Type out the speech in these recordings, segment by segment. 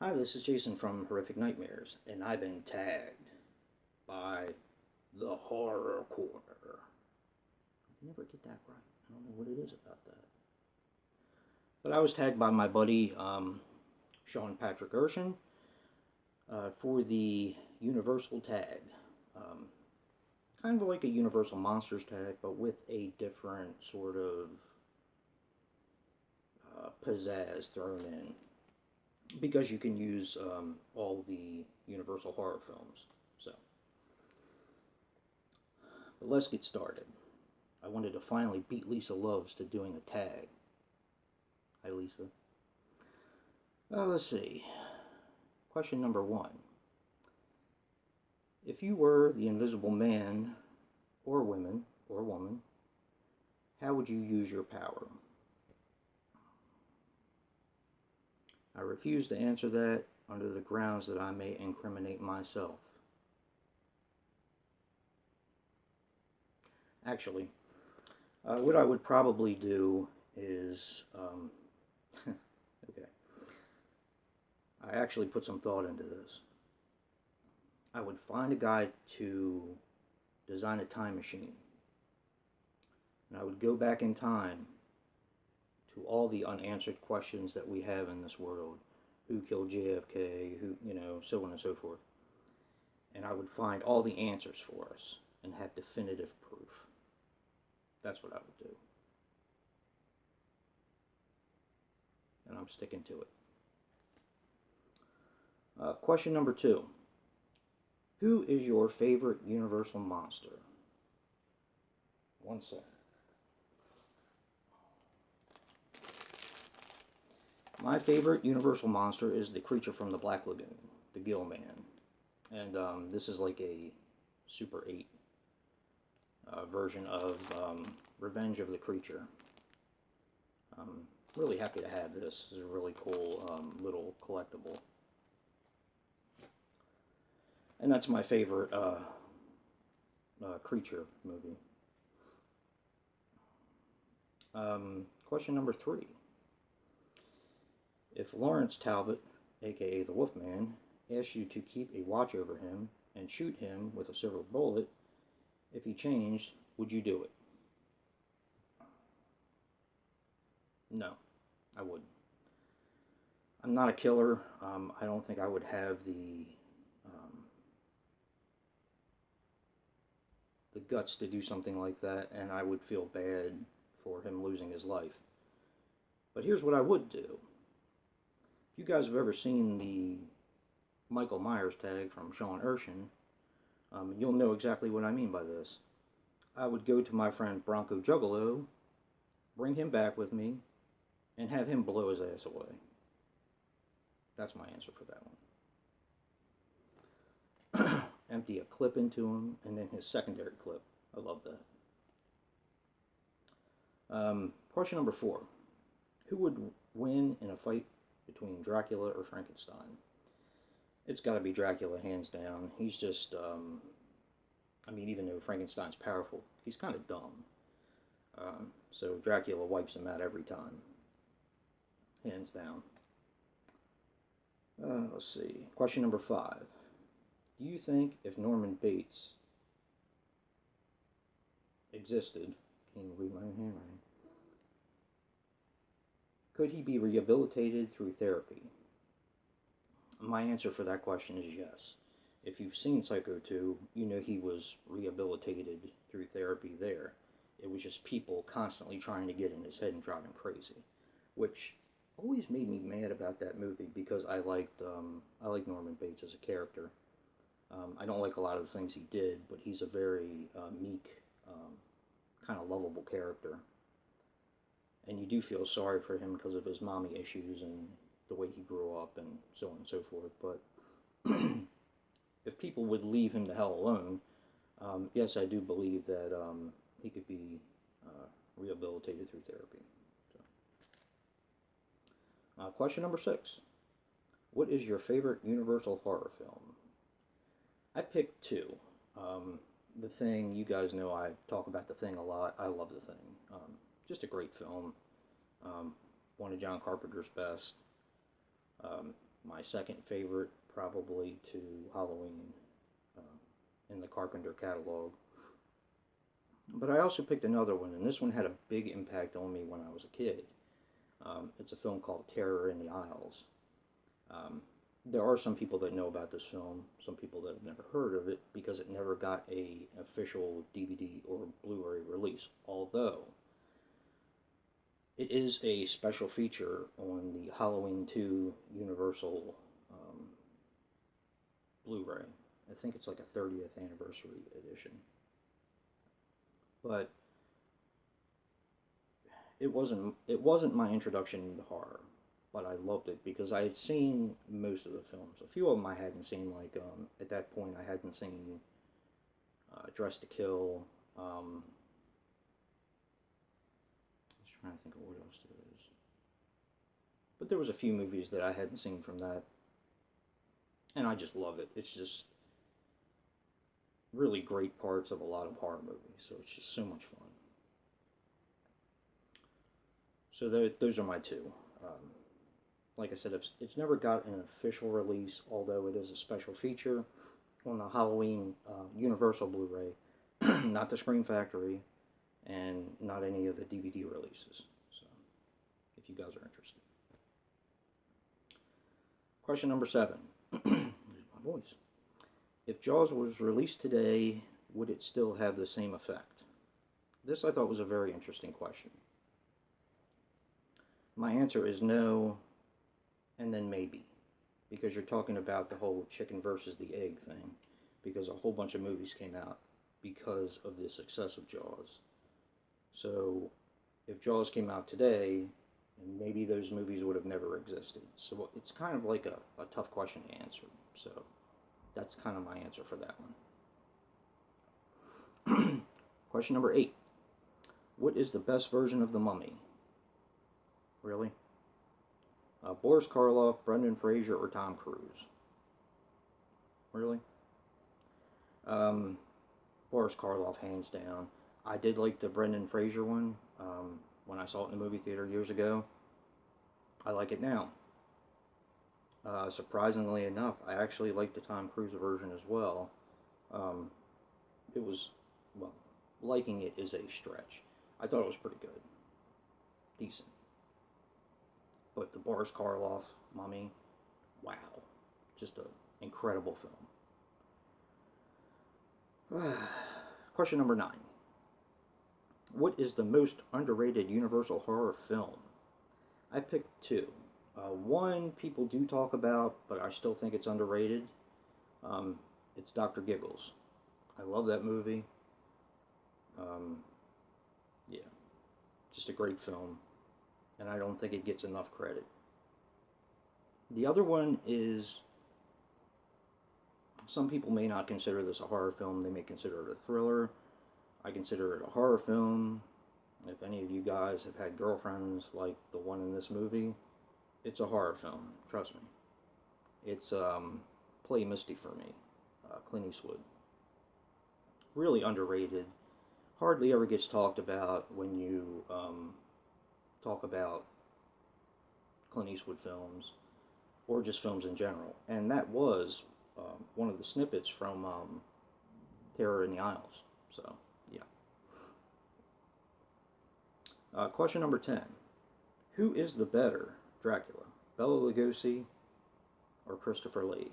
Hi, this is Jason from Horrific Nightmares, and I've been tagged by the Horror Corner. I never get that right. I don't know what it is about that. But I was tagged by my buddy, Sean Patrick Erschen, for the Universal tag. Um, Kind of like a Universal Monsters tag, but with a different sort of pizzazz thrown in. Because you can use all the Universal horror films. But let's get started. I wanted to finally beat Lisa Loves to doing a tag. Hi, Lisa. Let's see. Question number 1. If you were the Invisible Man, or woman, how would you use your power? I refuse to answer that under the grounds that I may incriminate myself. Actually, what I would probably do is, okay, I actually put some thought into this. I would find a guy to design a time machine, and I would go back in time to all the unanswered questions that we have in this world. Who killed JFK, who, so on and so forth. And I would find all the answers for us and have definitive proof. That's what I would do. And I'm sticking to it. Question number 2. Who is your favorite Universal monster? One second. My favorite Universal monster is the creature from the Black Lagoon, the Gill Man. And this is like a Super 8 version of Revenge of the Creature. I'm really happy to have this. This is a really cool little collectible. And that's my favorite creature movie. Question number 3. If Lawrence Talbot, aka the Wolfman, asked you to keep a watch over him and shoot him with a silver bullet, if he changed, would you do it? No, I wouldn't. I'm not a killer. I don't think I would have the guts to do something like that, and I would feel bad for him losing his life. But here's what I would do. If you guys have ever seen the Michael Myers tag from Sean Erschen, you'll know exactly what I mean by this. I would go to my friend Broncojuggalo, bring him back with me, and have him blow his ass away. That's my answer for that one. Empty a clip into him, and then his secondary clip. I love that. Question number 4. Who would win in a fight between Dracula or Frankenstein? It's got to be Dracula, hands down. He's just, even though Frankenstein's powerful, he's kind of dumb. So Dracula wipes him out every time. Hands down. Let's see. Question number 5. Do you think if Norman Bates existed, can you read my handwriting? Could he be rehabilitated through therapy? My answer for that question is yes. If you've seen Psycho 2, you know he was rehabilitated through therapy there. It was just people constantly trying to get in his head and drive him crazy, which always made me mad about that movie because I liked Norman Bates as a character. I don't like a lot of the things he did, but he's a very meek, kind of lovable character. And you do feel sorry for him because of his mommy issues and the way he grew up and so on and so forth. But if people would leave him the hell alone, yes, I do believe that he could be rehabilitated through therapy. So. Question number 6. What is your favorite Universal horror film? I picked 2. The Thing, you guys know I talk about The Thing a lot. I love The Thing. Just a great film. One of John Carpenter's best. My second favorite, probably, to Halloween in the Carpenter catalog. But I also picked another one, and this one had a big impact on me when I was a kid. It's a film called Terror in the Aisles. There are some people that know about this film, some people that have never heard of it, because it never got an official DVD or Blu-ray release, although it is a special feature on the Halloween 2 Universal Blu-ray. I think it's like a 30th anniversary edition. But it wasn't my introduction to horror, but I loved it because I had seen most of the films. A few of them I hadn't seen, like at that point I hadn't seen Dress to Kill. I was trying to think of what else there is. But there was a few movies that I hadn't seen from that, and I just love it. It's just really great parts of a lot of horror movies, so it's just so much fun. So those are my two. Like I said, it's never got an official release, although it is a special feature on the Halloween Universal Blu-ray, not the Scream Factory, and not any of the DVD releases. So, if you guys are interested. Question number 7. There's my voice. If Jaws was released today, would it still have the same effect? This I thought was a very interesting question. My answer is no, and then maybe. Because you're talking about the whole chicken versus the egg thing. Because a whole bunch of movies came out because of the success of Jaws. So, if Jaws came out today, maybe those movies would have never existed. So it's kind of like a tough question to answer. So that's kind of my answer for that one. Question number 8. What is the best version of The Mummy? Really? Boris Karloff, Brendan Fraser, or Tom Cruise? Really? Boris Karloff, hands down. I did like the Brendan Fraser one when I saw it in the movie theater years ago. I like it now. Surprisingly enough, I actually like the Tom Cruise version as well. It was, well, liking it is a stretch. I thought it was pretty good. Decent. But the Boris Karloff Mummy, wow. Just an incredible film. Question number 9. What is the most underrated Universal horror film? I picked 2. One people do talk about, but I still think it's underrated. It's Dr. Giggles. I love that movie. Yeah, just a great film, and I don't think it gets enough credit. The other one is, some people may not consider this a horror film. They may consider it a thriller. I consider it a horror film. If any of you guys have had girlfriends like the one in this movie, it's a horror film, trust me. It's Play Misty for me, Clint Eastwood. Really underrated. Hardly ever gets talked about when you talk about Clint Eastwood films, or just films in general. And that was one of the snippets from Terror in the Aisles. So, yeah. Question number 10. Who is the better Dracula, Bela Lugosi or Christopher Lee?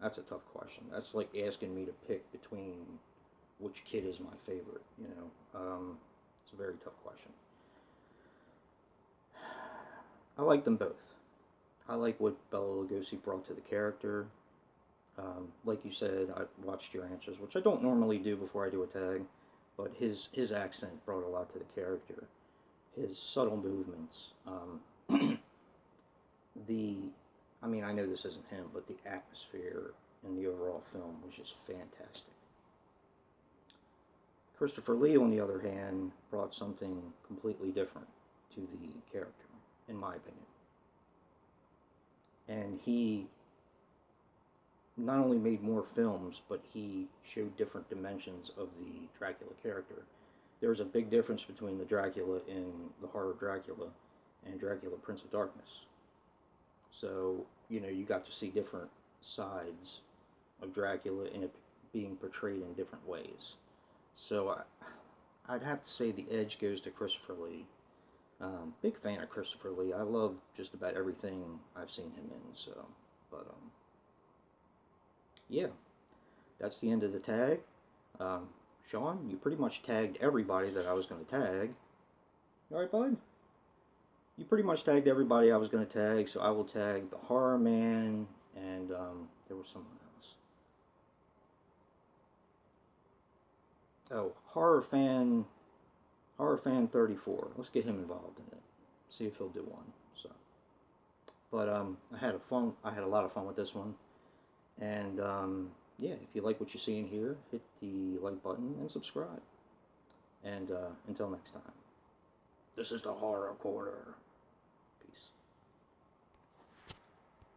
That's a tough question. That's like asking me to pick between which kid is my favorite, you know. It's a very tough question. I like them both. I like what Bela Lugosi brought to the character. Like you said, I watched your answers, which I don't normally do before I do a tag, but his accent brought a lot to the character. His subtle movements. I mean, I know this isn't him, but the atmosphere in the overall film was just fantastic. Christopher Lee, on the other hand, brought something completely different to the character, in my opinion. And he not only made more films, but he showed different dimensions of the Dracula character. There's a big difference between the Dracula in the horror Dracula and Dracula Prince of Darkness. So, you know, you got to see different sides of Dracula and it being portrayed in different ways. So I'd have to say the edge goes to Christopher Lee. Big fan of Christopher Lee. I love just about everything I've seen him in. So, but yeah, that's the end of the tag. Sean, you pretty much tagged everybody that I was going to tag. All right, bud? You pretty much tagged everybody I was going to tag, so I will tag the HorrorMan, and there was someone else. Oh, Horror Fan 34. Let's get him involved in it. See if he'll do one. So, but I had a lot of fun with this one, and yeah, if you like what you see in here, hit the like button and subscribe. And until next time, this is the Horror Quarter.